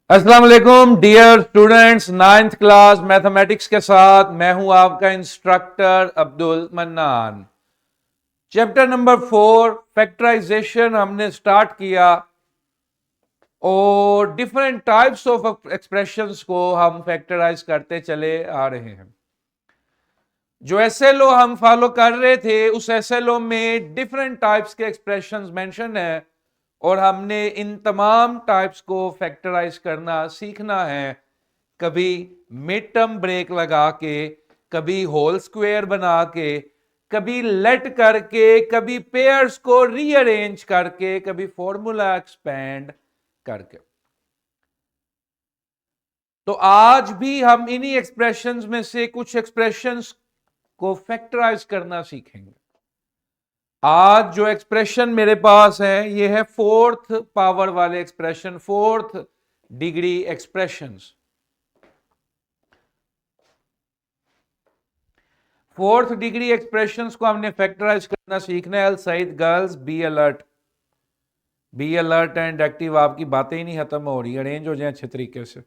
अस्सलाम वालेकुम dear students, ninth class mathematics के साथ मैं हूं आपका instructor Abdul Mannan. Chapter number 4 factorisation हमने स्टार्ट किया और डिफरेंट टाइप्स ऑफ एक्सप्रेशंस को हम फैक्टराइज करते चले आ रहे हैं। जो एसएलओ हम फॉलो कर रहे थे उस एसएलओ में डिफरेंट टाइप्स के एक्सप्रेशंस मेंशन है और हमने इन तमाम टाइप्स को फैक्टराइज करना सीखना है। कभी मिड टर्म ब्रेक लगा के, कभी होल स्क्वायर बना के, कभी लेट करके, कभी पेयर्स को रीअरेंज करके, कभी फॉर्मूला एक्सपेंड करके। तो आज भी हम इन्हीं एक्सप्रेशंस में से कुछ एक्सप्रेशंस को फैक्टराइज करना सीखेंगे। आज जो एक्सप्रेशन मेरे पास है ये है फोर्थ पावर वाले expression, fourth degree expressions. Fourth degree expressions को हमने फैक्टराइज करना सीखना है। Saeed girls be alert, be alert and active. आपकी बातें ही नहीं खत्म हो रही, अरेंज हो जाए अच्छे तरीके से।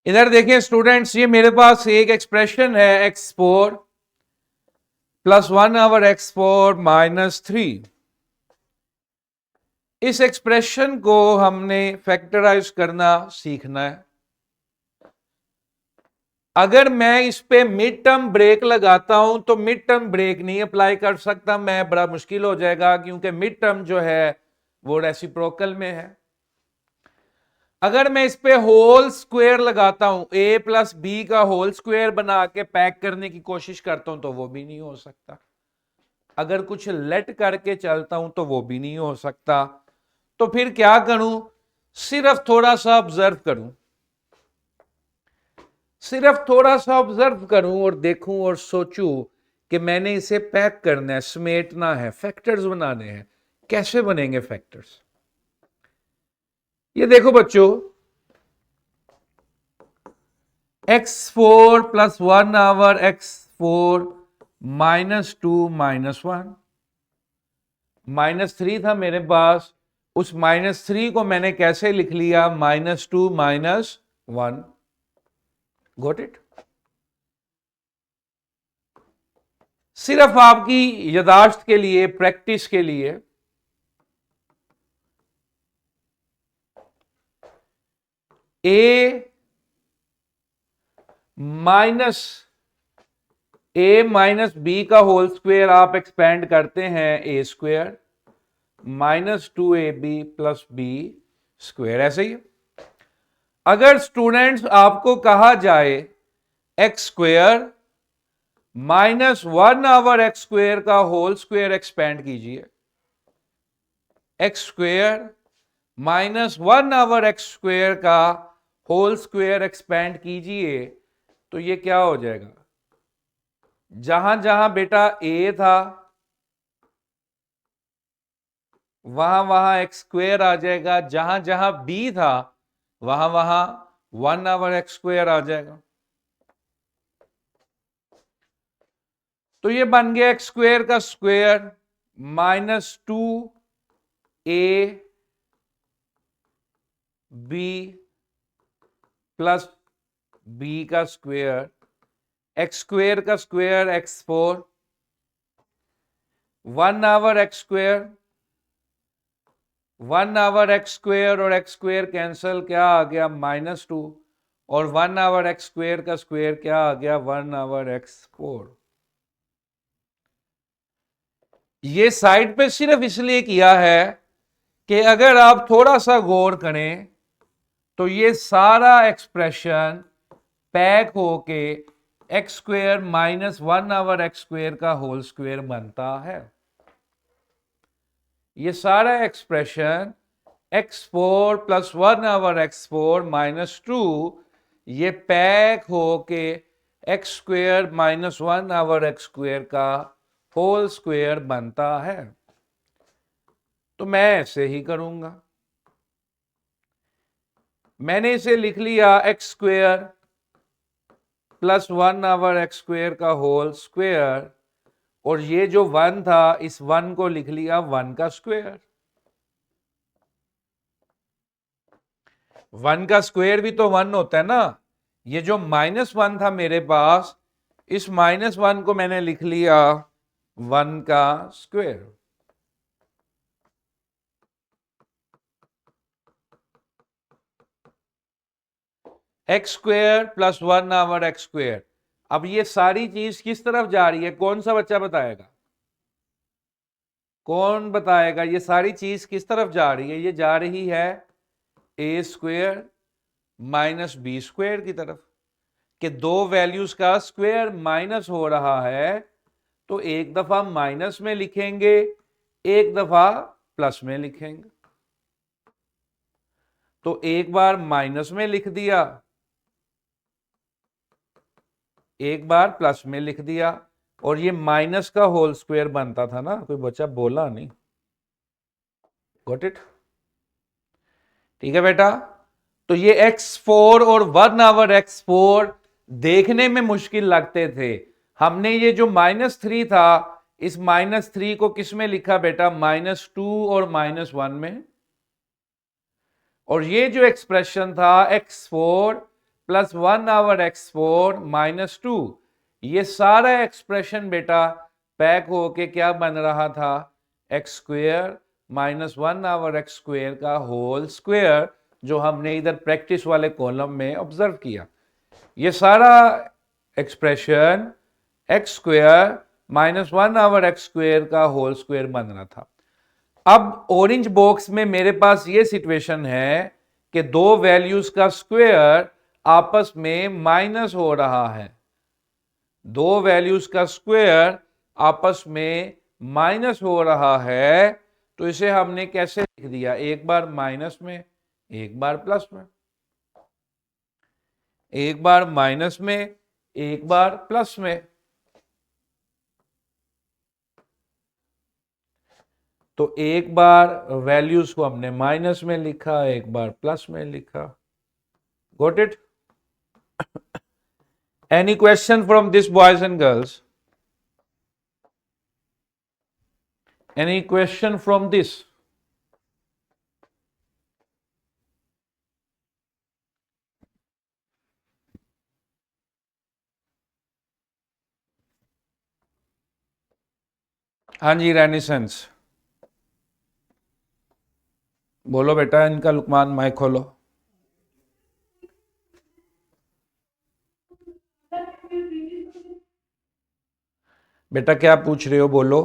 इधर देखिए स्टूडेंट्स, ये मेरे पास एक एक्सप्रेशन है x4 प्लस 1/x4 - 3। इस एक्सप्रेशन को हमने फैक्टराइज करना सीखना है। अगर मैं इस पे मिड टर्म ब्रेक लगाता हूं तो मिड टर्म ब्रेक नहीं अप्लाई कर सकता, मैं बड़ा मुश्किल हो जाएगा क्योंकि मिड टर्म जो है वो रेसिप्रोकल में है। अगर मैं इस पे होल स्क्वायर लगाता हूं, a प्लस बी का होल स्क्वायर बना के पैक करने की कोशिश करता हूं तो वो भी नहीं हो सकता। अगर कुछ लेट करके चलता हूं तो वो भी नहीं हो सकता। तो फिर क्या करूं? सिर्फ थोड़ा सा ऑब्जर्व करूं, सिर्फ थोड़ा सा ऑब्जर्व करूं और देखूं और सोचूं कि मैंने इसे पैक करना है, समेटना है, फैक्टर्स बनाने हैं। कैसे बनेंगे फैक्टर्स? ये देखो बच्चों, x4 प्लस 1/x4 -2 -1। -3 था मेरे पास, उस -3 को मैंने कैसे लिख लिया? -2 -1। Got it? सिर्फ आपकी यादाश्त के लिए, प्रैक्टिस के लिए, a माइनस बी का होल स्क्वायर आप एक्सपेंड करते हैं a² -2ab plus B square. ऐसे ही अगर स्टूडेंट्स आपको कहा जाए x² -1/x² का होल स्क्वायर एक्सपेंड कीजिए, x² -1/x² का होल स्क्वायर एक्सपेंड कीजिए, तो ये क्या हो जाएगा? जहां जहां बेटा a था वहां वहां x² आ जाएगा, जहां जहां b था वहां वहां 1/x² आ जाएगा। तो ये बन गया x² का स्क्वायर -2ab प्लस b का स्क्वायर, x² का स्क्वायर x4 1/x², 1/x² और x² कैंसल, क्या आ गया? -2। और 1/x² का स्क्वायर क्या आ गया? 1/x4। ये साइड पे सिर्फ इसलिए किया है कि अगर आप थोड़ा सा गौर करें तो ये सारा एक्सप्रेशन पैक होके x² -1/x² का होल स्क्वायर बनता है। ये सारा एक्सप्रेशन x4 प्लस 1/x4 -2 ये पैक होके x² -1/x² का होल स्क्वायर बनता है। तो मैं ऐसे ही करूंगा। मैंने इसे लिख लिया एक्स स्क्वेयर प्लस 1/x² का होल स्क्वेयर, और ये जो 1 था इस 1 को लिख लिया 1 का स्क्वेयर। 1 का स्क्वेयर भी तो 1 होता है ना। ये जो -1 था मेरे पास, इस -1 को मैंने लिख लिया 1 का स्क्वेयर। x² plus 1/x²। अब ये सारी चीज किस तरफ जा रही है, कौन सा बच्चा बताएगा? कौन बताएगा ये सारी चीज किस तरफ जा रही है? ये जा रही है a² माइनस b² की तरफ, कि दो वैल्यूज का स्क्वायर माइनस हो रहा है, तो एक दफा माइनस में लिखेंगे, एक दफा प्लस में लिखेंगे। तो एक बार माइनस में लिख दिया, एक बार प्लस में लिख दिया, और ये माइनस का होल स्क्वायर बनता था ना, कोई बच्चा बोला नहीं। Got it? ठीक है बेटा। तो ये x4 और 1/x4 देखने में मुश्किल लगते थे। हमने ये जो -3 था, इस -3 को किस में लिखा बेटा? -2 और -1 में। और ये जो एक्सप्रेशन था x4 प्लस 1/x4 -2, ये सारा एक्सप्रेशन बेटा पैक होके क्या बन रहा था? x² माइनस 1/x² का होल स्क्वेयर, जो हमने इधर प्रैक्टिस वाले कॉलम में ऑब्जर्व किया। ये सारा एक्सप्रेशन x² माइनस 1/x² का होल स्क्वेयर बन रहा था। अब ऑरेंज बॉक्स में मेरे पास ये सिचुएशन है कि दो वैल्यूज का स्क्वायर आपस में माइनस हो रहा है। दो वैल्यूज का स्क्वायर आपस में माइनस हो रहा है, तो इसे हमने कैसे लिख दिया? एक बार माइनस में, एक बार प्लस में। एक बार माइनस में, एक बार प्लस में। तो एक बार वैल्यूज को हमने माइनस में लिखा, एक बार प्लस में लिखा। Got it? Any question from this boys and girls? Any question from this? हाँ जी, रेनिसेंस बोलो बेटा। इनका लुकमान माइक खोलो। बेटा क्या पूछ रहे हो, बोलो।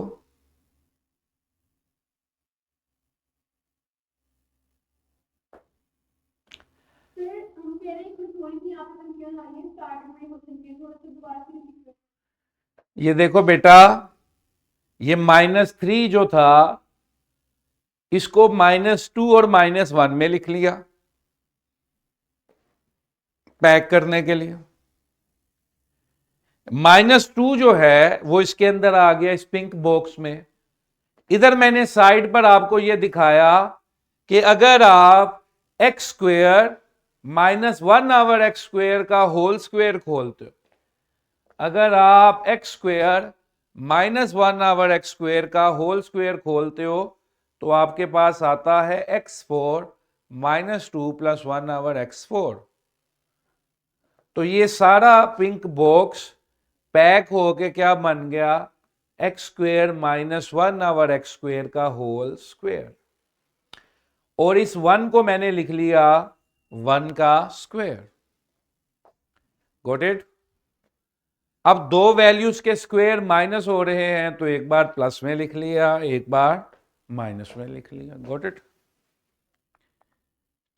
ये देखो बेटा, ये -3 जो था, इसको -2 और -1 में लिख लिया पैक करने के लिए। -2 जो है वो इसके अंदर आ गया इस पिंक बॉक्स में। इधर मैंने साइड पर आपको यह दिखाया कि अगर आप x² माइनस 1/x² का होल स्क्वायर खोलते हो, अगर आप x² माइनस 1/x² का होल स्क्वायर खोलते हो, तो आपके पास आता है x4 -2 प्लस 1/x4। तो ये सारा पिंक बॉक्स पैक होके क्या बन गया? x² माइनस 1/x² का होल स्क्वायर। और इस 1 को मैंने लिख लिया 1 का स्क्वायर। Got it? अब दो वैल्यूज के स्क्वायर माइनस हो रहे हैं, तो एक बार प्लस में लिख लिया, एक बार माइनस में लिख लिया। Got it?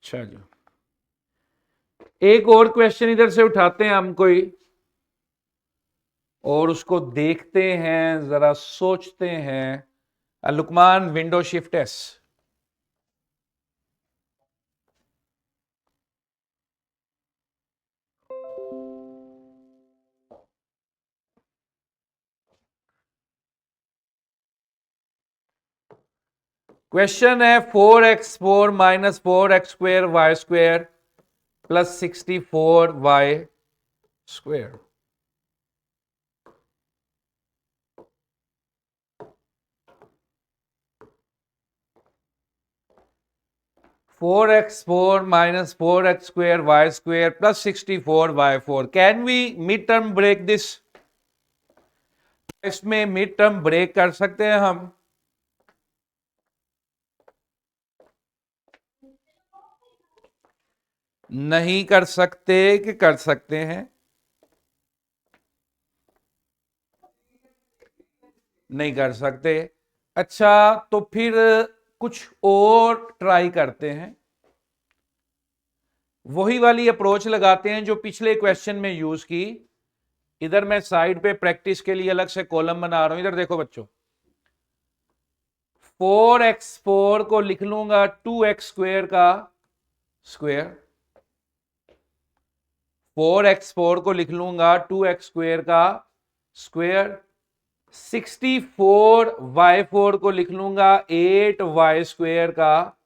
अच्छा जी, एक और क्वेश्चन इधर से उठाते हैं हम कोई, और उसको देखते हैं, जरा सोचते हैं। Luqman, window shift s. Question है 4x4 minus 4x² y² plus 64y square. Four x four minus 4x square y square plus 64y4। Can we mid term break this? इसमें मिड टर्म ब्रेक कर सकते हैं हम? नहीं कर सकते कि कर सकते हैं? नहीं कर सकते। अच्छा, तो फिर कुछ और ट्राई करते हैं, वही वाली अप्रोच लगाते हैं जो पिछले क्वेश्चन में यूज की। इधर मैं साइड पे प्रैक्टिस के लिए अलग से कॉलम बना रहा हूं। इधर देखो बच्चों, 4x4 को लिख लूंगा 2x स्क्वेयर का स्क्वेयर। 4x4 को लिख लूंगा 2x स्क्वेयर का स्क्वेयर। 64y4 को लिख लूंगा 8y स्क्वेयर का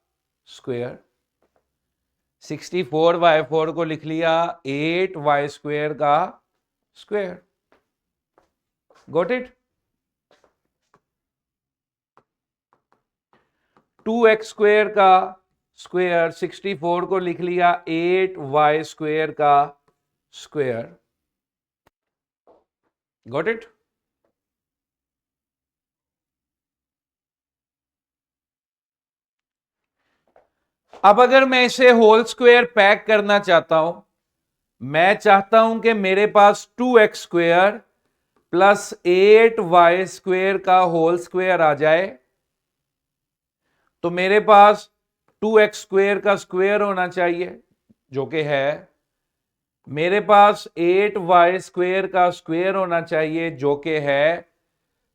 स्क्वेयर। 64y4 को लिख लिया 8y स्क्वेयर का square. Got it? 2x square का स्क्वेयर 64 को लिख लिया 8y स्क्वेयर का स्क्वेयर। Got it? अब अगर मैं इसे होल स्क्वायर पैक करना चाहता हूं, मैं चाहता हूं कि मेरे पास 2x square plus 8y square का होल स्क्वायर आ जाए, तो मेरे पास 2x स्क्वायर का स्क्वायर होना चाहिए जो कि है। मेरे पास 8y स्क्वायर का स्क्वायर होना चाहिए जो कि है।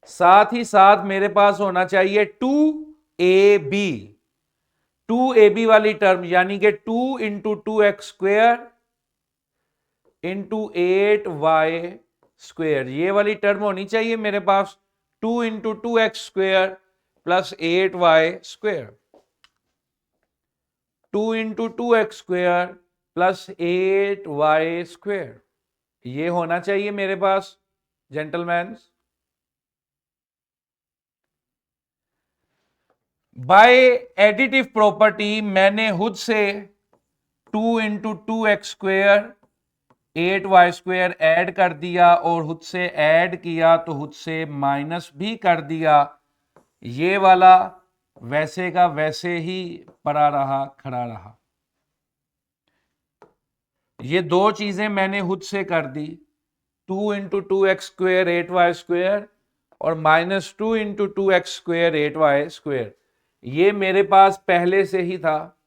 साथ ही साथ मेरे पास होना चाहिए 2ab। 2ab वाली टर्म यानी कि 2 into 2x square into 8y square, ये वाली टर्म होनी चाहिए मेरे पास। 2 into 2x square plus 8y square. 2 into 2x square plus 8y square, ये होना चाहिए मेरे पास जेंटलमैन। बाय एडिटिव प्रॉपर्टी मैंने खुद से 2 into 2x square 8y square add कर दिया और खुद से ऐड किया तो खुद से माइनस भी कर दिया। ये वाला वैसे का वैसे ही पड़ा रहा, खड़ा रहा। ये दो चीजें मैंने खुद से कर दी, 2 into 2x square 8y square और minus 2 into 2x square 8y square, ये मेरे पास पहले से ही था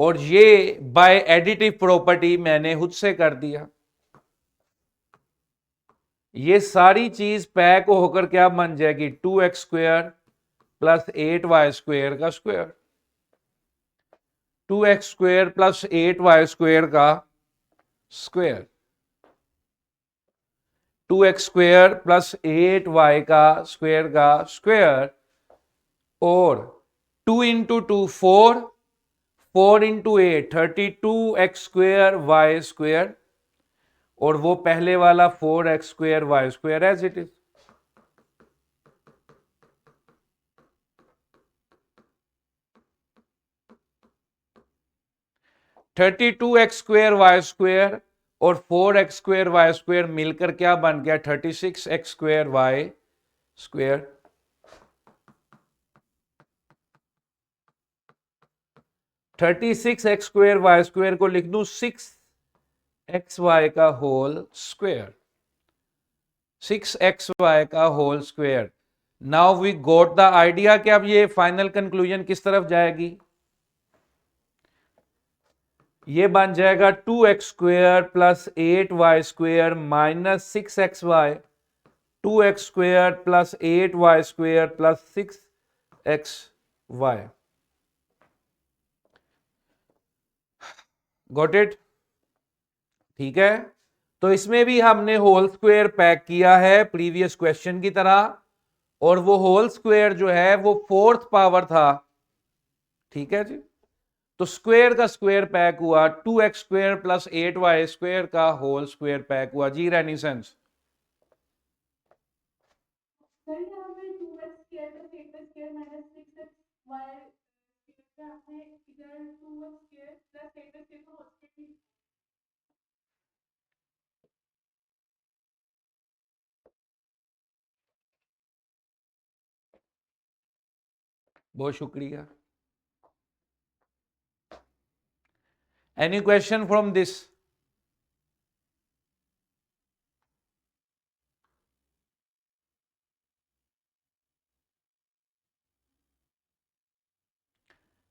और ये बाय एडिटिव प्रॉपर्टी मैंने खुद से कर दिया। ये सारी चीज पैक होकर क्या बन जाएगी? 2x square plus 8y square का square. 2x square plus 8y square का square. 2x square plus 8y का स्क्वेयर और 2 into 2 4, 4 into 8 32x square y square और वो पहले वाला 4x square y square as it is. Thirty two x square y square और 4x square y square मिलकर क्या बन गया? 36x square y square. 36x square y square को लिख दूं 6xy का होल स्क्वेयर। 6xy का whole square. Now we got the idea कि अब ये फाइनल कंक्लूजन किस तरफ जाएगी? ये बन जाएगा 2x square plus 8y square minus 6xy, 2x square plus 8y square plus 6xy। Got it? ठीक है, तो इसमें भी हमने होल स्क्वायर पैक किया है प्रीवियस क्वेश्चन की तरह, और वो होल स्क्वायर जो है वो फोर्थ पावर था। ठीक है जी, तो स्क्वायर का स्क्वायर पैक हुआ, 2x² प्लस 8y² का होल स्क्वायर पैक हुआ। जी रेनिसेंस, बहुत शुक्रिया। Any question from this?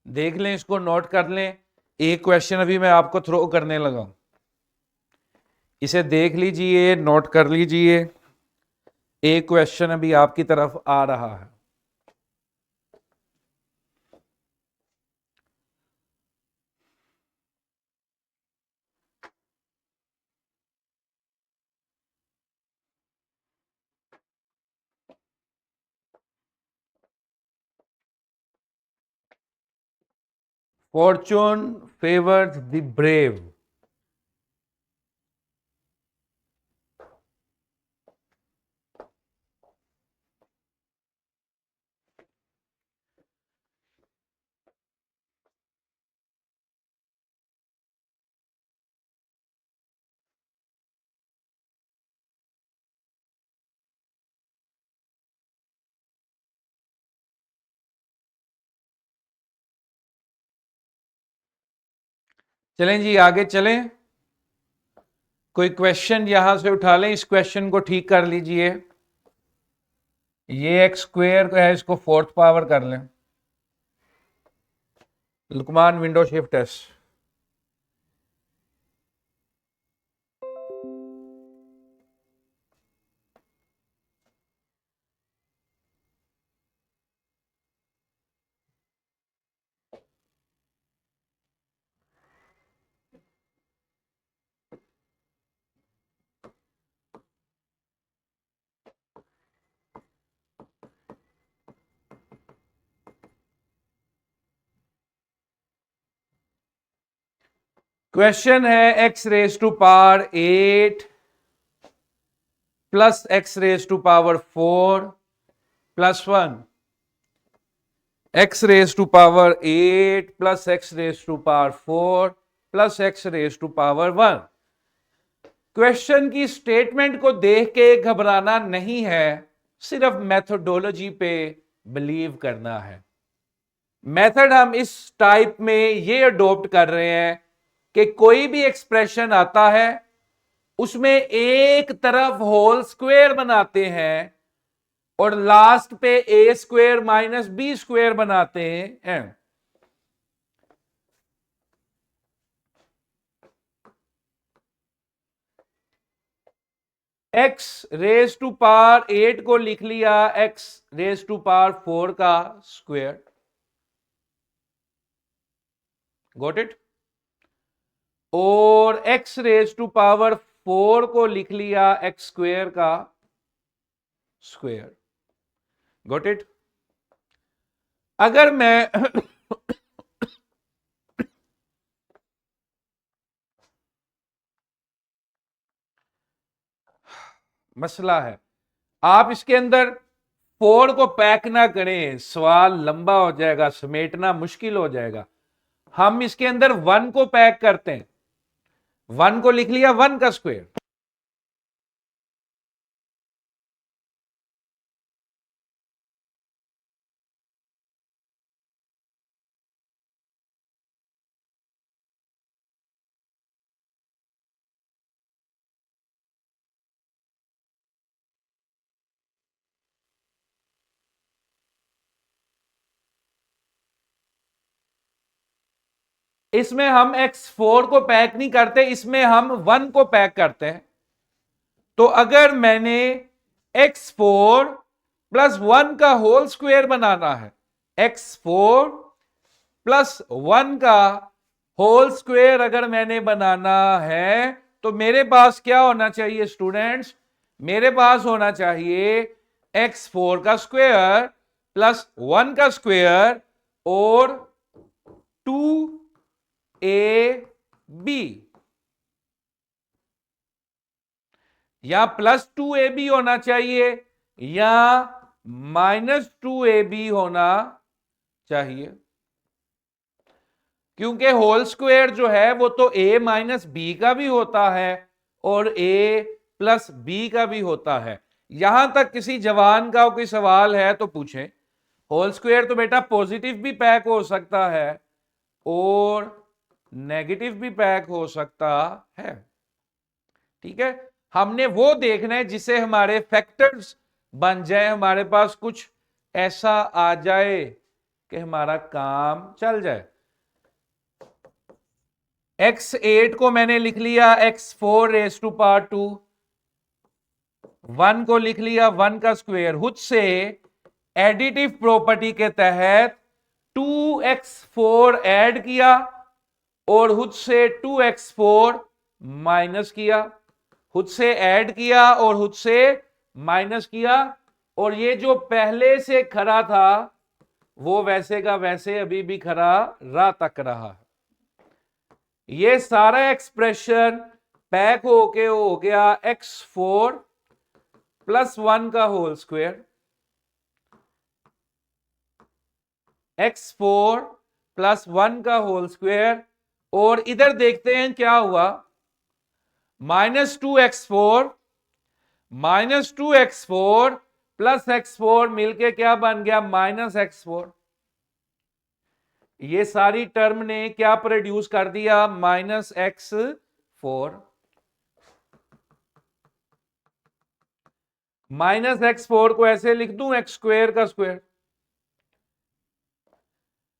देख लें, इसको नोट कर लें। एक क्वेश्चन अभी मैं आपको थ्रो करने लगा, इसे देख लीजिए, नोट कर लीजिए। एक क्वेश्चन अभी आपकी तरफ आ रहा है। Fortune favours the brave. चलें जी, आगे चलें। कोई क्वेश्चन यहां से उठा लें, इस क्वेश्चन को ठीक कर लीजिए। ये x² है, इसको फोर्थ पावर कर लें। Luqman window shift s. Question है x⁻8 plus x⁻4 plus 1, x⁻8 plus x⁻4 plus x⁻1। Question की स्टेटमेंट को देख के घबराना नहीं है, सिर्फ मेथोडोलॉजी पे बिलीव करना है। मेथड हम इस टाइप में ये अडॉप्ट कर रहे हैं कि कोई भी एक्सप्रेशन आता है उसमें एक तरफ होल स्क्वायर बनाते हैं और लास्ट पे a² माइनस b² बनाते हैं। x⁻8 को लिख लिया x⁻4 का स्क्वायर। Got it? और x⁻4 को लिख लिया x² का स्क्वायर। Got it? अगर मैं मसला है, आप इसके अंदर 4 को पैक ना करें, सवाल लंबा हो जाएगा, समेटना मुश्किल हो जाएगा। हम इसके अंदर 1 को पैक करते हैं। 1 को लिख लिया 1 का स्क्वायर। इसमें हम x4 को पैक नहीं करते, इसमें हम 1 को पैक करते हैं। तो अगर मैंने x4 प्लस 1 का होल स्क्वायर बनाना है, x4 प्लस 1 का होल स्क्वायर अगर मैंने बनाना है, तो मेरे पास क्या होना चाहिए स्टूडेंट्स? मेरे पास होना चाहिए x4 का स्क्वायर प्लस 1 का स्क्वायर और 2 ए बी, या +2ab होना चाहिए या -2ab होना चाहिए, क्योंकि होल स्क्वायर जो है वो तो a माइनस बी का भी होता है और a प्लस बी का भी होता है। यहां तक किसी जवान का कोई सवाल है तो पूछें। होल स्क्वायर तो बेटा पॉजिटिव भी पैक हो सकता है और नेगेटिव भी पैक हो सकता है, ठीक है। हमने वो देखना है जिसे हमारे फैक्टर्स बन जाए, हमारे पास कुछ ऐसा आ जाए कि हमारा काम चल जाए। x8 को मैंने लिख लिया x4 रेज टू पावर 2, 1 को लिख लिया 1 का स्क्वायर। हुद से एडिटिव प्रॉपर्टी के तहत 2x4 ऐड किया और हुद से 2x4 माइनस किया, खुद से ऐड किया और खुद से माइनस किया, और ये जो पहले से खरा था वो वैसे का वैसे अभी भी खरा रा तक रहा है। ये सारा एक्सप्रेशन पैक होके हो गया x4 + 1 का होल स्क्वायर, x4 + 1 का होल स्क्वायर। और इधर देखते हैं क्या हुआ, -2x4 + x4 मिलके क्या बन गया, -x4। ये सारी टर्म ने क्या प्रोड्यूस कर दिया, -x4। -x4 को ऐसे लिख दूं x² का स्क्वायर,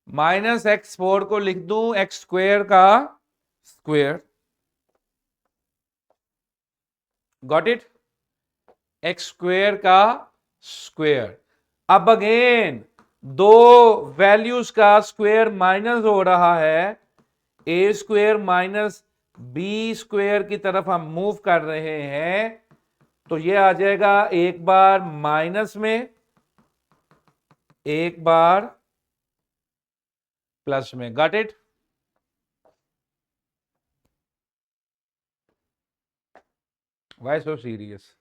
-x4 को लिख दूं x² का स्क्वायर, गॉट इट, x² का स्क्वायर। अब अगेन दो वैल्यूज का स्क्वायर माइनस हो रहा है, a² - b² की तरफ हम मूव कर रहे हैं, तो ये आ जाएगा एक बार माइनस में एक बार प्लस में, got it. Why so serious,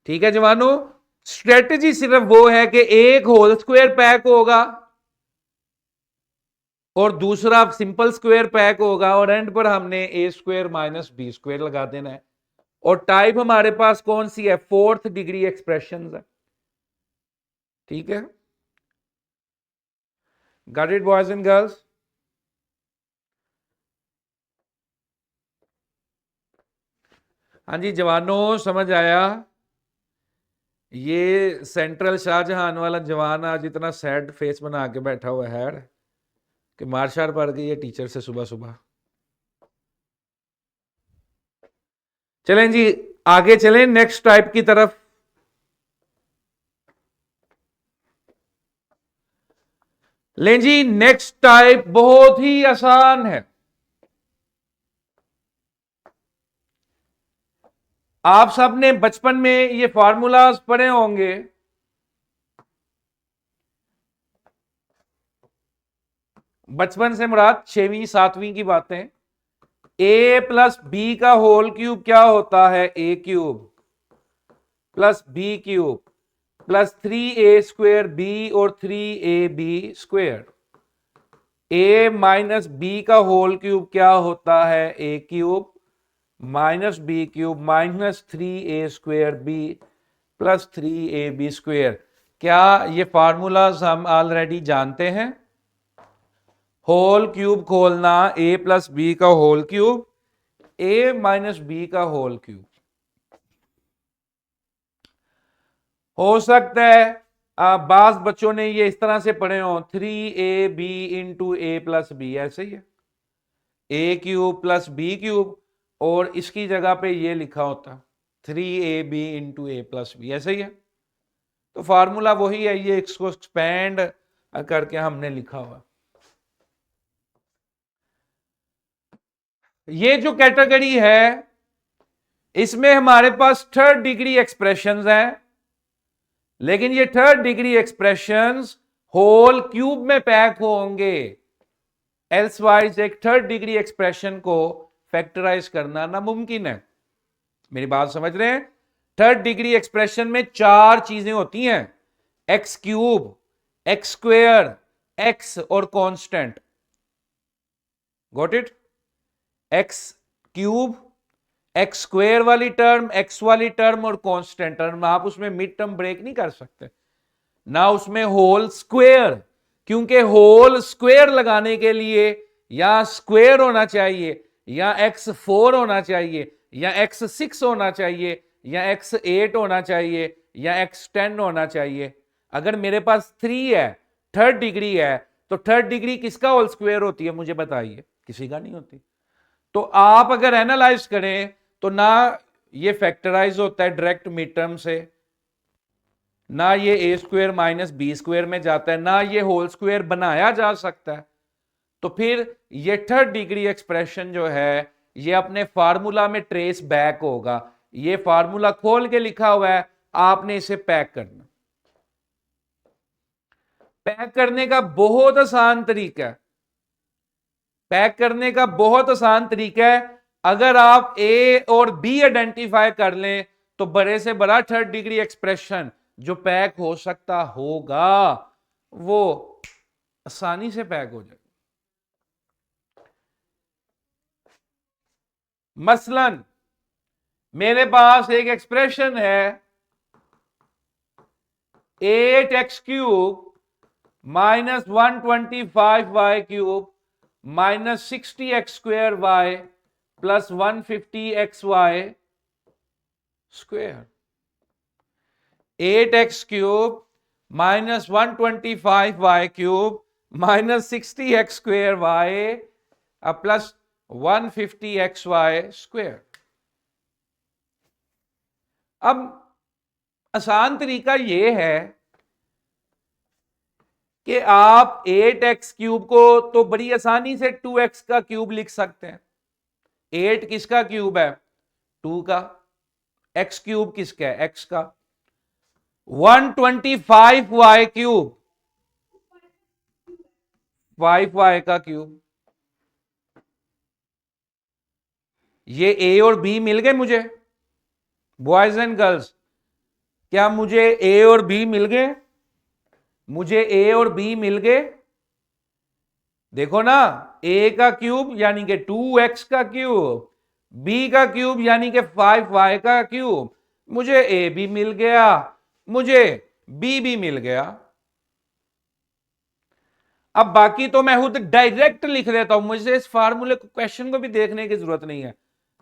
ठीक है जवानों। स्ट्रेटजी सिर्फ वो है कि एक होल स्क्वायर पैक होगा और दूसरा सिंपल स्क्वायर पैक होगा और एंड पर हमने a² - b² लगा देना है। और टाइप हमारे पास कौन सी है, 4th डिग्री एक्सप्रेशन है, ठीक है। Got it boys and girls. हाँ जी जवानों, समझ आया। ये सेंट्रल शाहजहां वाला जवान आज इतना सैड फेस बना के बैठा हुआ है कि मार पड़ गई है टीचर से सुबह सुबह। चलें जी आगे चलें नेक्स्ट टाइप की तरफ। लें जी नेक्स्ट टाइप बहुत ही आसान है। आप सबने बचपन में ये फार्मूलाज पढ़े होंगे। बचपन से मुराद 6वीं 7वीं की बातें। a + b का होल क्यूब क्या होता है, a³ + b³ + 3a² और 3ab²। a - b का होल क्यूब क्या होता है, a³ - b³ - 3a² + 3ab²। क्या ये फार्मूलाज हम ऑलरेडी जानते हैं। होल क्यूब खोलना, a + b का होल क्यूब, a - b का होल क्यूब। हो सकता है बास बच्चों ने ये इस तरह से पढ़े हो, 3ab × a + b, ऐसे ही है, a³ + b³ और इसकी जगह पे ये लिखा होता 3ab × a + b, ऐसे ही है। तो फार्मूला वही है, ये इसको एक्सपेंड करके हमने लिखा हुआ। ये जो कैटेगरी है इसमें हमारे पास 3rd डिग्री एक्सप्रेशंस हैं, लेकिन ये 3rd degree expressions whole cube में पैक होंगे, एल्सवाइज एक थर्ड डिग्री एक्सप्रेशन को फैक्टराइज करना नामुमकिन है। मेरी बात समझ रहे हैं? थर्ड डिग्री एक्सप्रेशन में चार चीजें होती हैं, x cube, x square, x और constant. Got it? X cube, x square वाली टर्म, एक्स वाली टर्म और कांस्टेंट टर्म। आप उसमें मिड टर्म ब्रेक नहीं कर सकते ना, उसमें होल स्क्वेयर, क्योंकि होल स्क्वेयर लगाने के लिए या स्क्वेयर होना चाहिए, या x4 होना चाहिए, या x6 होना चाहिए, या x8 होना चाहिए, या x10 होना चाहिए। अगर मेरे पास 3 है, थर्ड डिग्री है, तो थर्ड डिग्री किसका होल स्क्वेयर होती है मुझे बताइए? किसी का नहीं होती। तो आप अगर एनालाइज करें तो ना ये फैक्टराइज होता है डायरेक्ट मिड टर्म से, ना ये ए स्क्वेयर माइनस बी स्क्वेयर में जाता है, ना ये होल स्क्वेयर बनाया जा सकता है। तो फिर ये थर्ड डिग्री एक्सप्रेशन जो है ये अपने फार्मूला में ट्रेस बैक होगा। ये फार्मूला खोल के लिखा हुआ है, आपने इसे पैक करना। पैक करने का बहुत आसान तरीका है, पैक करने का बहुत आसान तरीका है। अगर आप ए और बी आइडेंटिफाई कर लें तो बड़े से बड़ा थर्ड डिग्री एक्सप्रेशन जो पैक हो सकता होगा वो आसानी से पैक हो जाएगा। मसलन मेरे पास एक एक्सप्रेशन है 8x³ -125y³ -60x² plus 150xy²। 8x³ -125y³ -60x² plus 150xy²। अब आसान तरीका यह है कि आप 8x³ को तो बड़ी आसानी से 2x का क्यूब लिख सकते हैं। 8 किसका क्यूब है? 2 का। x³ किसका है? x का। 125y³ 5y का क्यूब। ये a और b मिल गए मुझे, बॉयज एंड गर्ल्स? क्या मुझे a और b मिल गए? मुझे a और b मिल गए। देखो ना, a का क्यूब यानी कि 2x का क्यूब, b का क्यूब यानी कि 5y का क्यूब। मुझे a भी मिल गया, मुझे b भी मिल गया। अब बाकी तो मैं खुद डायरेक्ट लिख देता हूं, मुझे इस फार्मूले को क्वेश्चन को भी देखने की जरूरत नहीं है।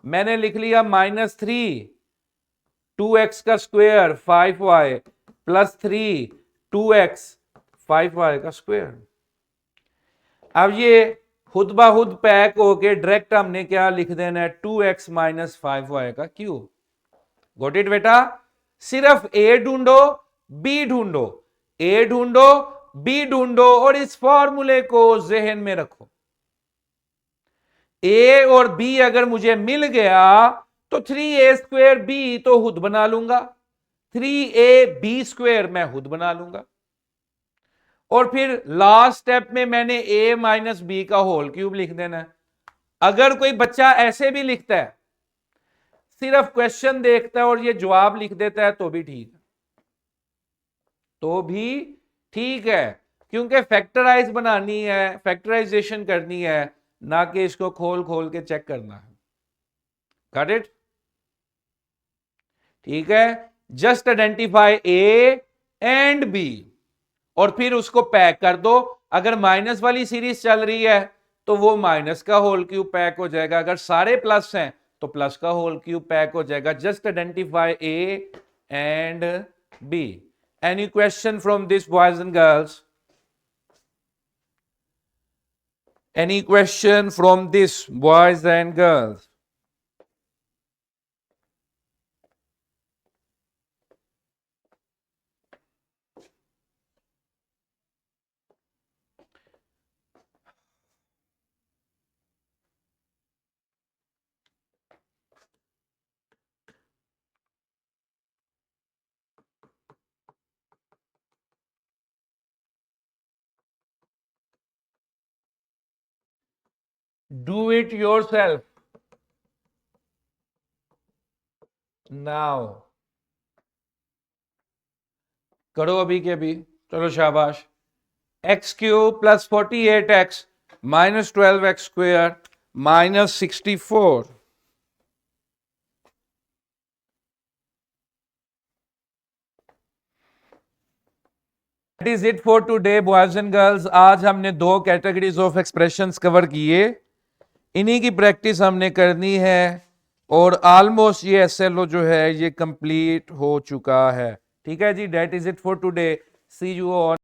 मैंने लिख लिया -3 2x का square 5y plus 3 2x 5y का स्क्वायर। अब ये खुद ब खुद पैक होके डायरेक्ट हमने क्या लिख देना है? 2x माइनस 5y का क्यूब। गॉट इट बेटा? सिर्फ ए ढूंढो, बी ढूंढो, ए ढूंढो, बी ढूंढो और इस फॉर्मूले को जहन में रखो। ए और बी अगर मुझे मिल गया तो 3a²b तो खुद बना लूंगा, 3ab² मैं खुद बना लूंगा। और फिर लास्ट स्टेप में मैंने a माइनस बी का होल क्यूब लिख देना है। अगर कोई बच्चा ऐसे भी लिखता है, सिर्फ क्वेश्चन देखता है और ये जवाब लिख देता है तो भी ठीक है, तो भी ठीक है, क्योंकि फैक्टराइज बनानी है, फैक्टराइजेशन करनी है, ना कि इसको खोल खोल के चेक करना है। Got it? ठीक है, just identify a and b और फिर उसको पैक कर दो। अगर माइनस वाली सीरीज चल रही है तो वो माइनस का होल क्यूब पैक हो जाएगा, अगर सारे प्लस हैं तो प्लस का होल क्यूब पैक हो जाएगा। Just identify a and b. Any question from this boys and girls? Any question from this, boys and girls? Do it yourself now, करो अभी के अभी, चलो शाबाश। X cube plus 48x minus 12x square minus 64। That is it for today boys and girls. आज हमने दो categories of expressions cover किए, इन्हीं की प्रैक्टिस हमने करनी है और ऑलमोस्ट ये एसएलओ जो है ये कंप्लीट हो चुका है। ठीक है जी, that is it for today, see you on